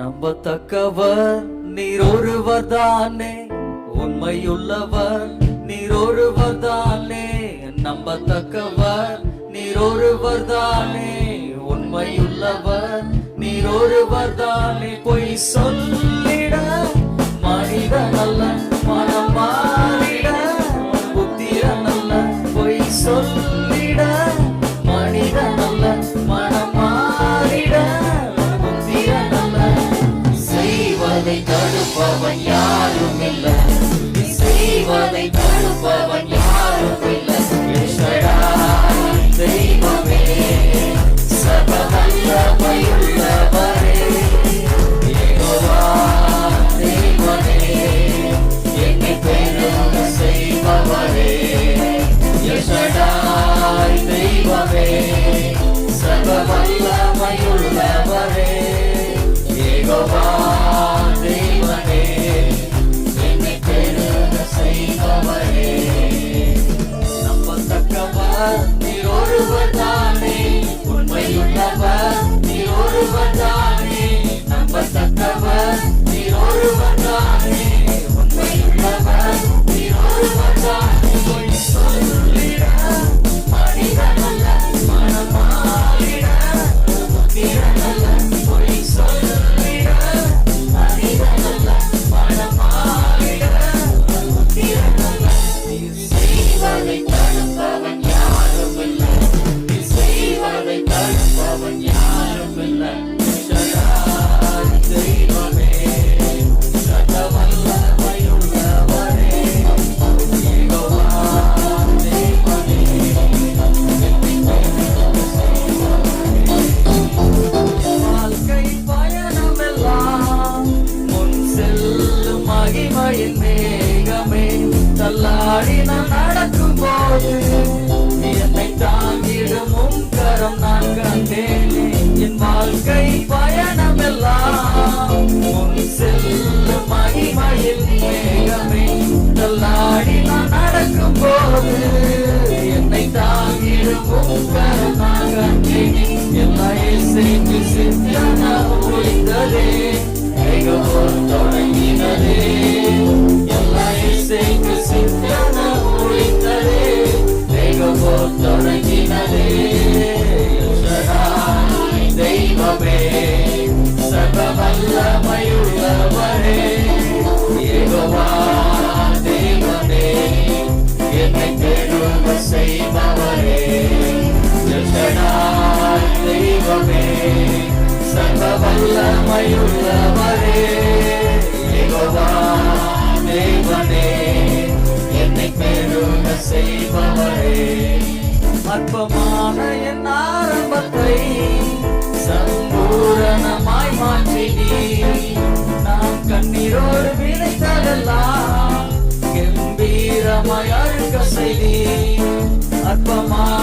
நம்பத்தக்கவர் நீர் ஒருவர் தானே, உண்மையுள்ளவர் நீர் ஒருவர் தானே. நம்பத்தக்கவர் நீர் ஒருவர் தானே, உண்மையுள்ளவர் நீர் ஒருவர் தானே. பொய் சொல்லிட மனிதன் அல்ல, மனம் மாறிட புத்திரன் அல்ல. பொய் சொல்லிட மனிதன் அல்ல, மனம் மாறிட புத்திரன் அல்ல. செய்வதை தடுப்பவன் யாரும் இல்லை, செய்வதை தடுப்பவன் யாரும் இல்லை. தெய்வமே சர்வவல்லமையுள்ளவரே, யெகோவா தேவனே, என்னை பெருக செய்பவரே. யெஷடாய் தெய்வமே சர்வவல்லமையுள்ளவரே, யெகோவா தேவனே, என்னை பெருக செய்பவரே. நம்பத்தக்கவர் நீர் ஒருவர் தானே, உண்மையுள்ளவர் நீர் ஒருவர் தானே. நம்பத்தக்கவர் நீர் ஒருவர் தானே, உண்மையுள்ளவர் நீர் ஒருவர் தானே. பொய் சொல்லிட மனிதன் அல்ல, மனம் மாறிட புத்திரன் அல்ல. பொய் சொல்லிட மனிதன் அல்ல, மனம் மாறிட புத்திரன் அல்ல. நீர் செய்வதை தடுப்பவன் யாரும் இல்லை, நீர் செய்வதை தடுப்பவன் யாரும் இல்லை. தெய்வமே சர்வவல்லமையுள்ளவரே, யெகோவா தேவனே, வாழ்க்கை பயணமெல்லாம் முன் செல்லும் மகிமையின் மேகமே. தள்ளாடி நான் நடக்கும் போது என்னை தாங்கிடும் உம் கரம் நான் கண்டேனே. என் வாழ்க்கை பயணமெல்லாம் முன் செல்லும் மகிமையின் மேகமே. தள்ளாடி நான் நடக்கும் போது என்னை தாங்கிடும் உம் கரம் நான் கண்டேனே. எல்லா இசைக்கு சித்தன முடிந்ததே, யெகோவா தொடங்கினதே. எல்லா இசைக்கு சித்தன முடிந்ததே, யெகோவா தொடங்கினதே. யெஷடாய் தெய்வமே சர்வவல்லமையுள்ளவரே, யெகோவா தேவனே, என்னை பெருக செய்பவரே. யெஷடாய் தெய்வமே சர்வவல்லமையுள்ளவரே, யெகோவா தேவனே, என்னை பெருக செய்பவரே. அற்பமான என் ஆரம்பத்தை சம்பூரணமாய் மாற்றினீர். நான் கண்ணீரோடு விதைத்ததெல்லாம் கம்பீரமாய் அறுக்க செய்தீர். அற்பமான